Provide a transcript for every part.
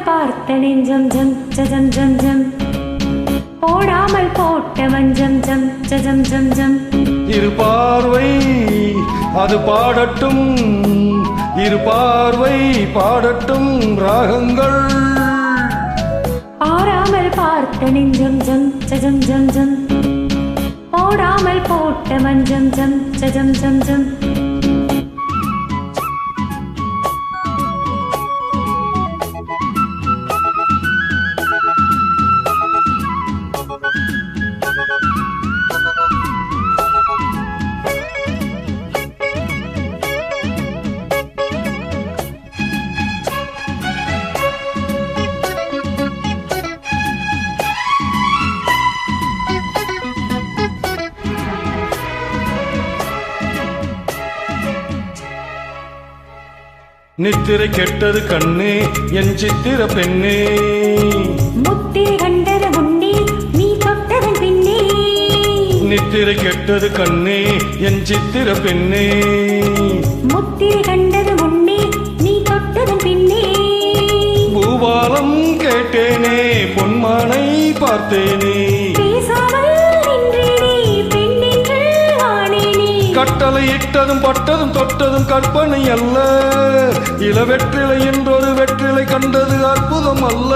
பார்த்த நெஞ்சம் ஜம் ஜம் ஜம் ஜம் போடாமல் போட்ட மஞ்சம் ஜம் ஜம் ஜம் ஜம் இரு பார்வை அது பாடட்டும் இரு பார்வை பாடட்டும் ராகங்கள் பாராமல் பார்த்த நெஞ்சம் ஜம் ஜம் ஜம் ஜம் போடாமல் போட்ட மஞ்சம் ஜம் ஜம் ஜம் ஜம் நித்திரை கெட்டது கண்ணே என் சித்திர பெண்ணே முத்திரை கண்டது முன்னே நீ தொட்டதன் பின்னே நித்திரை கெட்டது கண்ணே என் சித்திர பெண்ணே முத்திரை கண்டது முன்னே நீ தொட்டதன் பின்னே பூபாலம் கேட்டேனே பொன்மானை பார்த்தேனே கட்டளை இட்டதும் பட்டதும் தொட்டதும் கற்பனை அல்ல இளவெற்றிலை என்றொரு வெற்றிலை கண்டது அற்புதம் அல்ல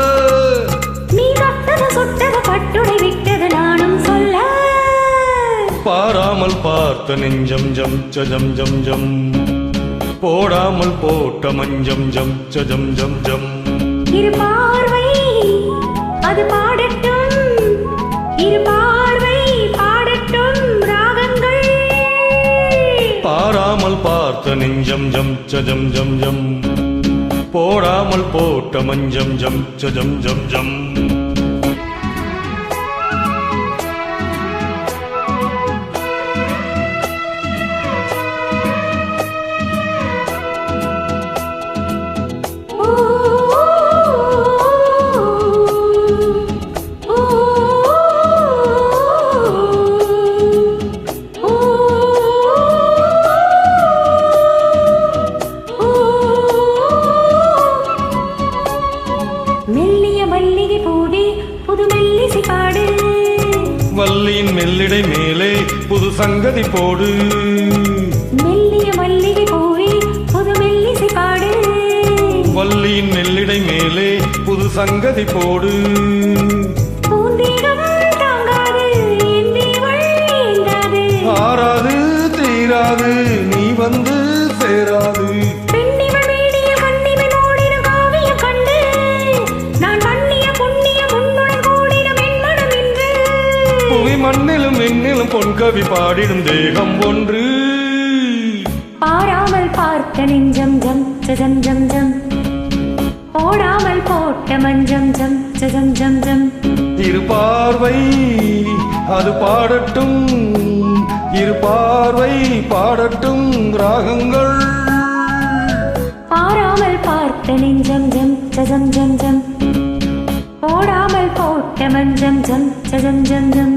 நீ தொட்டது சுட்டது பட்டுடை விட்டது நானும் சொல்ல பாராமல் பார்த்த நெஞ்சம் ஜம் ஜம் ஜம் ஜம் போடாமல் போட்ட மஞ்சம் ஜம் ஜம் ஜம் ஜம் இரு பார்வை அது பாடட்டும் இரு பார்வை பாடட்டும் ராகங்கள் பாராமல் பார்த்த நெஞ்சம் ஜம் ஜம் ஜம் ஜம் போடாமல் போட்ட மஞ்சம் ஜம் ஜம் ஜம் ஜம் வல்லியின் மெல்லிடை மேலே புது சங்கதி போடு மெல்லிய மல்லிகை பூவே புது மெல்லிசை பாடு வல்லியின் மெல்லிடை மேலே புது சங்கதி போடு பூந்தீகம் தாங்காது என் தேவள் ஏந்தாது ஆறாது தீராது நீ வந்து சேராது மண்ணிலும் எண்ணிலும் பொன்கவி பாடிடும் தேகம் ஒன்று பாராமல் பார்த்த நெஞ்சம் ஜம் ஜம் ஜம் ஜம் போடாமல் போட்ட மஞ்சம் ஜம் ஜம் ஜம் ஜம் இரு பார்வை அது பாடட்டும் இரு பார்வை பாடட்டும் ராகங்கள் பாராமல் பார்த்த நெஞ்சம் ஜம் ஜம் ஜம் ஜம் போடாமல் போட்ட மஞ்சம் ஜம் ஜம் ஜம் ஜம்